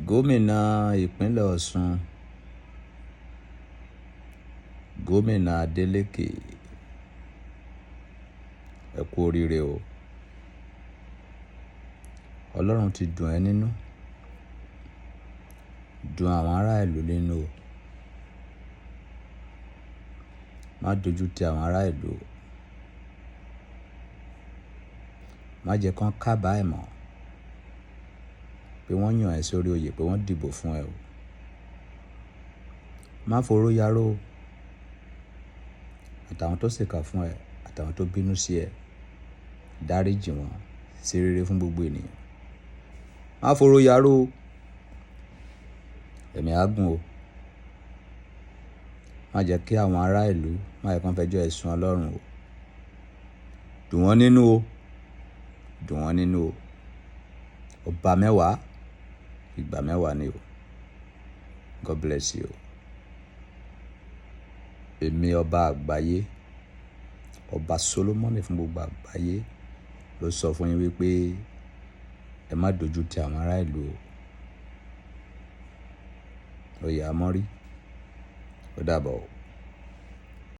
Gómìnà ìpínlẹ̀ Ọ̀ṣun, gómìnà adeleke, ẹ kú oríire o. Ọlọ́run ti dùn ẹ́ nínú, dùn àwọn ará ìlú nínú o. Má dojú ti àwọn ará ìlú o. Má jẹ́ kán kábàámọ̀ pé wọ́n yàn ẹ́ sórí oyè, pé wọ́n dìbò fún ẹ o. Má foró yaró o. Àtàwọn tó ṣèkà fún ẹ, àtàwọn tó bínú sí ẹ, dáríjì wọ́n, ṣe rere fún gbogbo ènìyàn. Má foró yaró o. Ẹ̀mí á gùn o. Má jẹ́ kí àwọn ará ìlú, má jẹ́ kán fẹjọ́ ẹ sùn Ọlọ́run o. Dùn wọ́n nínú o. Dùn wọ́n nínú o. Ọba mẹ́wàá, ìgbà mẹ́wàá ni o. God bless you. Èmi ọba àgbáyé, ọba Solomoni fún gbogbo àgbáyé ló sọ fún yín wípé ẹ má dojú ti àwọn ará ìlú o. Oyè Àmọ́rí, ó dàbọ̀ o.